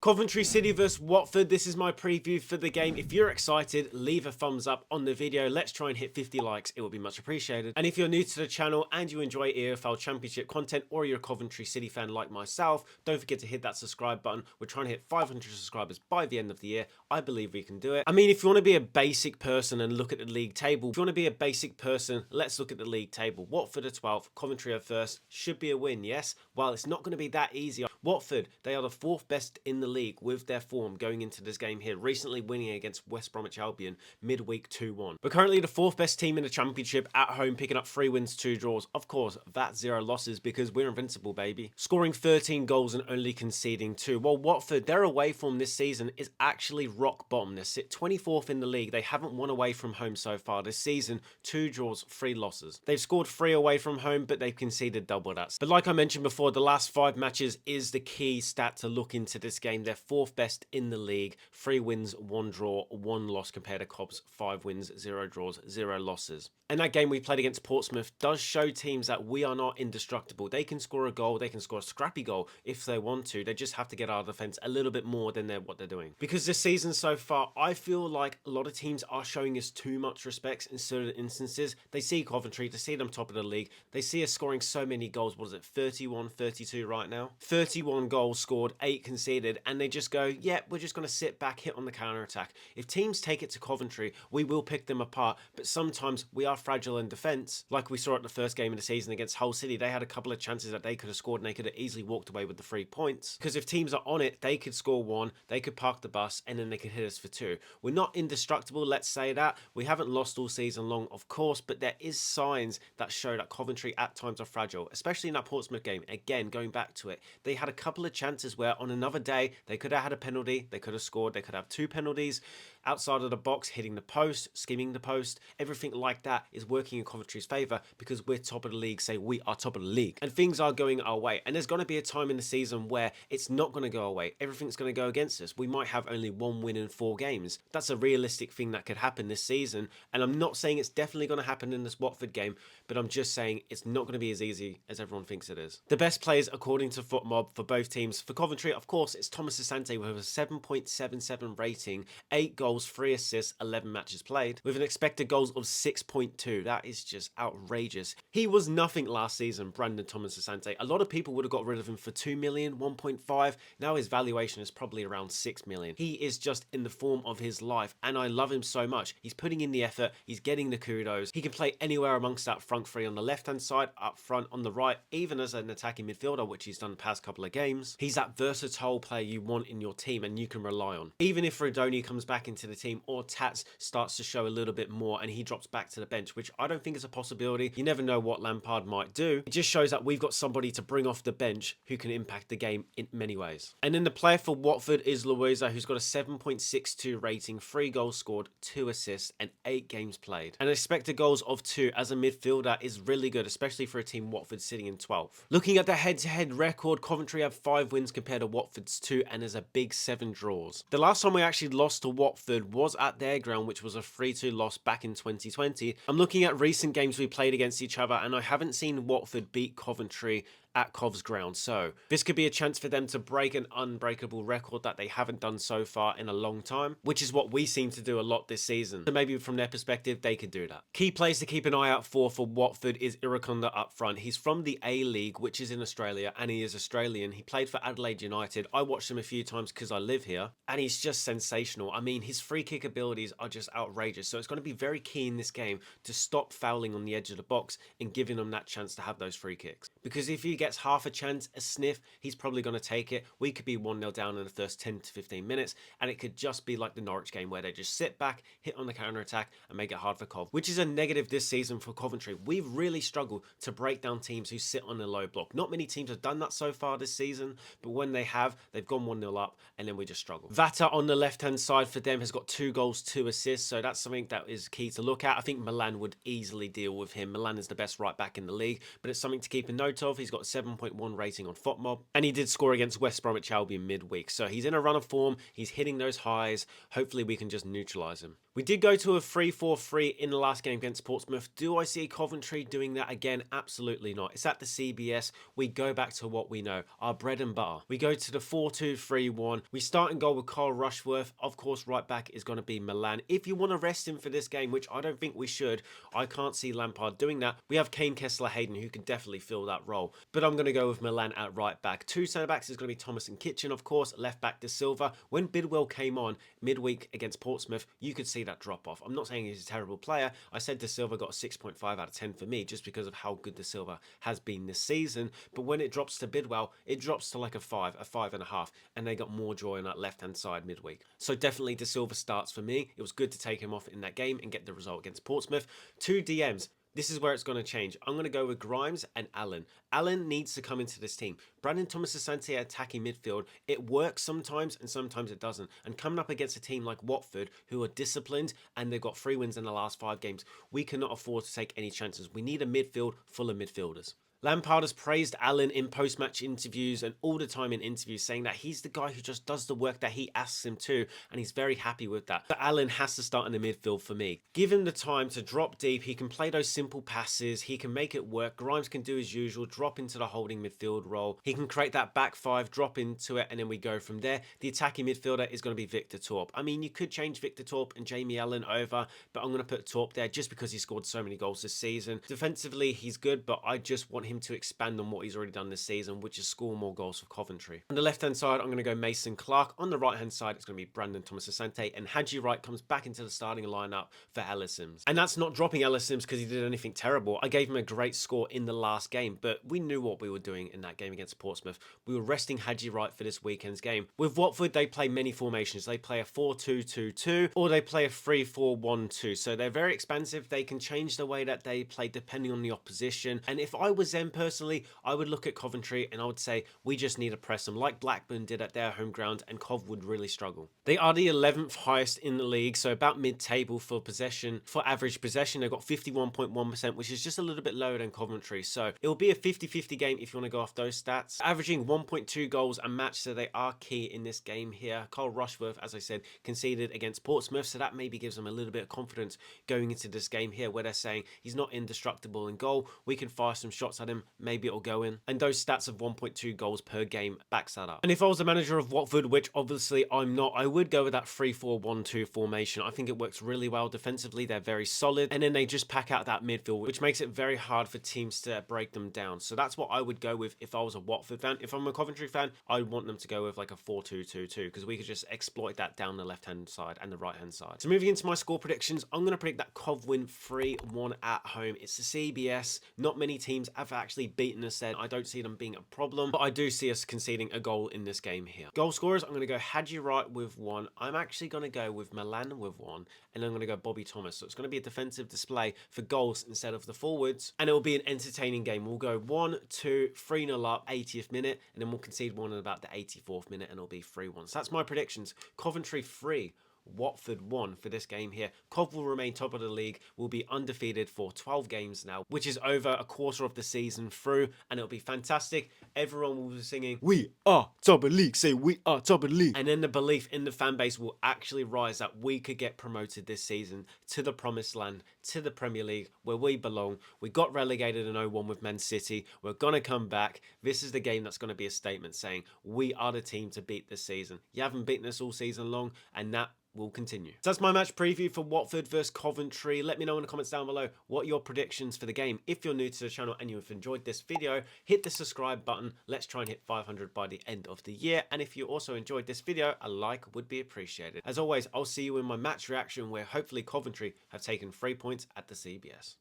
Coventry City vs Watford. This is my preview for the game. If you're excited, leave a thumbs up on the video. Let's try and hit 50 likes. It will be much appreciated. And if you're new to the channel and you enjoy EFL Championship content, or you're a Coventry City fan like myself, don't forget to hit that subscribe button. We're trying to hit 500 subscribers by the end of the year. I believe we can do it. I mean, if you want to be a basic person and look at the league table, if you want to be a basic person, let's look at the league table. Watford are 12th, Coventry are 1st. Should be a win, yes? Well, it's not going to be that easy. Watford, they are the 4th best in the league with their form going into this game here, recently winning against West Bromwich Albion midweek 2-1. We're currently the 4th best team in the Championship at home, picking up 3 wins, 2 draws. Of course, that's 0 losses because we're invincible, baby. Scoring 13 goals and only conceding 2. Well, Watford, their away form this season is actually rock bottom. They sit 24th in the league. They haven't won away from home so far this season. 2 draws, 3 losses. They've scored 3 away from home, but they've conceded double that. But like I mentioned before, the last 5 matches is the key stat to look into this game. They're 4th best in the league. 3 wins, 1 draw, 1 loss compared to Cobb's 5 wins, 0 draws, 0 losses. And that game we played against Portsmouth does show teams that we are not indestructible. They can score a goal, they can score a scrappy goal if they want to. They just have to get our defense a little bit more than what they're doing. Because this season so far, I feel like a lot of teams are showing us too much respect in certain instances. They see Coventry, they see them top of the league, they see us scoring so many goals. What is it, 31, 32 right now? 31 goals scored, 8 conceded, and they just go, yeah, we're just going to sit back, hit on the counter attack. If teams take it to Coventry, we will pick them apart, but sometimes we are fragile in defence. Like we saw at the first game of the season against Hull City, they had a couple of chances that they could have scored and they could have easily walked away with the 3 points. Because if teams are on it, they could score 1, they could park the bus, and then they could hit us for 2. We're not indestructible, let's say that. We haven't lost all season long, of course, but there is signs that show that Coventry at times are fragile, especially in that Portsmouth game. Again, going back to it, they had a couple of chances where on another day, they could have had a penalty, they could have scored, they could have 2 penalties outside of the box, hitting the post, skimming the post. Everything like that is working in Coventry's favour because we're top of the league. Say we are top of the league and things are going our way, and there's going to be a time in the season where it's not going to go away. Everything's going to go against us. We might have only 1 win in 4 games. That's a realistic thing that could happen this season, and I'm not saying it's definitely going to happen in this Watford game, but I'm just saying it's not going to be as easy as everyone thinks it is. The best players according to FootMob for both teams. For Coventry, of course, it's Thomas Asante with a 7.77 rating, 8 goals, 3 assists, 11 matches played, with an expected goals of 6.2. That is just outrageous. He was nothing last season, Brandon Thomas Asante. A lot of people would have got rid of him for 2 million, 1.5. Now his valuation is probably around 6 million. He is just in the form of his life, and I love him so much. He's putting in the effort, he's getting the kudos. He can play anywhere amongst that front 3 on the left-hand side, up front, on the right, even as an attacking midfielder, which he's done the past couple of games. He's that versatile player you want in your team and you can rely on. Even if Rodoni comes back into the team or Tats starts to show a little bit more and he drops back to the bench, which I don't think is a possibility. You never know what Lampard might do. It just shows that we've got somebody to bring off the bench who can impact the game in many ways. And then the player for Watford is Louisa, who's got a 7.62 rating, 3 goals scored, 2 assists, and 8 games played. And expected goals of 2 as a midfielder is really good, especially for a team Watford sitting in 12th. Looking at the head-to-head record, Coventry have 5 wins compared to Watford's 2, and there's a big 7 draws. The last time we actually lost to Watford was at their ground, which was a 3-2 loss back in 2020. I'm looking at recent games we played against each other, and I haven't seen Watford beat Coventry at Cov's ground, so this could be a chance for them to break an unbreakable record that they haven't done so far in a long time, which is what we seem to do a lot this season. So maybe from their perspective, they could do that. Key players to keep an eye out for Watford is Irakonda up front. He's from the A-League, which is in Australia, and he is Australian. He played for Adelaide United. I watched him a few times because I live here, and he's just sensational. I mean, his free kick abilities are just outrageous, so it's going to be very key in this game to stop fouling on the edge of the box and giving them that chance to have those free kicks. Because if he gets half a chance, a sniff, he's probably going to take it. We could be 1-0 down in the first 10 to 15 minutes, and it could just be like the Norwich game where they just sit back, hit on the counter-attack, and make it hard for Cov, which is a negative this season for Coventry. We've really struggled to break down teams who sit on the low block. Not many teams have done that so far this season, but when they have, they've gone 1-0 up, and then we just struggle. Vata on the left-hand side for them has got 2 goals, 2 assists, so that's something that is key to look at. I think Milan would easily deal with him. Milan is the best right back in the league, but it's something to keep a note of. He's got 7.1 rating on FOTMob, and he did score against West Bromwich Albion midweek. So he's in a run of form, he's hitting those highs. Hopefully we can just neutralise him. We did go to a 3-4-3 in the last game against Portsmouth. Do I see Coventry doing that again? Absolutely not. It's at the CBS. We go back to what we know, our bread and butter. We go to the 4-2-3-1. We start in goal with Carl Rushworth. Of course, right back is going to be Milan. If you want to rest him for this game, which I don't think we should, I can't see Lampard doing that. We have Kane, Kessler, Hayden, who can definitely fill that role. But I'm going to go with Milan at right back. Two centre backs is going to be Thomas and Kitchen, of course. Left back, De Silva. When Bidwell came on midweek against Portsmouth, you could see that drop off. I'm not saying he's a terrible player. I said De Silva got a 6.5 out of 10 for me just because of how good De Silva has been this season. But when it drops to Bidwell, it drops to like a 5, a 5.5, and they got more joy on that left-hand side midweek. So definitely De Silva starts for me. It was good to take him off in that game and get the result against Portsmouth. Two DMs. This is where it's going to change. I'm going to go with Grimes and Allen. Allen needs to come into this team. Brandon Thomas Asante attacking midfield. It works sometimes and sometimes it doesn't. And coming up against a team like Watford, who are disciplined and they've got 3 wins in the last 5 games, we cannot afford to take any chances. We need a midfield full of midfielders. Lampard has praised Allen in post-match interviews and all the time in interviews, saying that he's the guy who just does the work that he asks him to, and he's very happy with that. But Allen has to start in the midfield for me. Give him the time to drop deep. He can play those simple passes. He can make it work. Grimes can do his usual, drop into the holding midfield role. He can create that back 5, drop into it, and then we go from there. The attacking midfielder is going to be Victor Torp. I mean, you could change Victor Torp and Jamie Allen over, but I'm going to put Torp there just because he scored so many goals this season. Defensively, he's good, but I just want him to expand on what he's already done this season, which is score more goals for Coventry. On the left-hand side, I'm going to go Mason Clark. On the right-hand side, it's going to be Brandon Thomas Asante, and Haji Wright comes back into the starting lineup for Ellis Sims. And that's not dropping Ellis Sims because he did anything terrible. I gave him a great score in the last game, but we knew what we were doing in that game against Portsmouth. We were resting Haji Wright for this weekend's game. With Watford, they play many formations. They play a 4-2-2-2, or they play a 3-4-1-2. So they're very expansive. They can change the way that they play depending on the opposition. And if I was them personally, I would look at Coventry and I would say we just need to press them like Blackburn did at their home ground, and Cov would really struggle. They are the 11th highest in the league, so about mid-table for possession. For average possession, they've got 51.1%, which is just a little bit lower than Coventry. So it will be a 50-50 game if you want to go off those stats. Averaging 1.2 goals a match, so they are key in this game here. Carl Rushworth, as I said, conceded against Portsmouth, so that maybe gives them a little bit of confidence going into this game here, where they're saying he's not indestructible in goal. We can fire some shots at him. Maybe it'll go in. And those stats of 1.2 goals per game backs that up. And if I was the manager of Watford, which obviously I'm not, I would go with that 3-4-1-2 formation. I think it works really well defensively. They're very solid. And then they just pack out that midfield, which makes it very hard for teams to break them down. So that's what I would go with if I was a Watford fan. If I'm a Coventry fan, I would want them to go with like a 4-2-2-2, because we could just exploit that down the left-hand side and the right-hand side. So moving into my score predictions, I'm going to predict that Cov win 3-1 at home. It's the CBS. Not many teams have actually beaten us there. I don't see them being a problem, but I do see us conceding a goal in this game here. Goal scorers, I'm going to go Haji Wright with 1. I'm actually going to go with Milan with 1, and I'm going to go Bobby Thomas. So it's going to be a defensive display for goals instead of the forwards, and it will be an entertaining game. We'll go 1-2, 3-0 up, 80th minute, and then we'll concede 1 at about the 84th minute, and it'll be 3-1. So that's my predictions. Coventry 3. Watford 1 for this game here. Cov will remain top of the league, will be undefeated for 12 games now, which is over a quarter of the season through, and it'll be fantastic. Everyone will be singing, "We are top of the league," say "We are top of the league." And then the belief in the fan base will actually rise that we could get promoted this season to the promised land, to the Premier League, where we belong. We got relegated in 0-1 with Man City. We're going to come back. This is the game that's going to be a statement saying, we are the team to beat this season. You haven't beaten us all season long, and that will continue. So that's my match preview for Watford versus Coventry. Let me know in the comments down below what your predictions for the game. If you're new to the channel and you've enjoyed this video, hit the subscribe button. Let's try and hit 500 by the end of the year. And if you also enjoyed this video, a like would be appreciated. As always, I'll see you in my match reaction, where hopefully Coventry have taken 3 points at the CBS.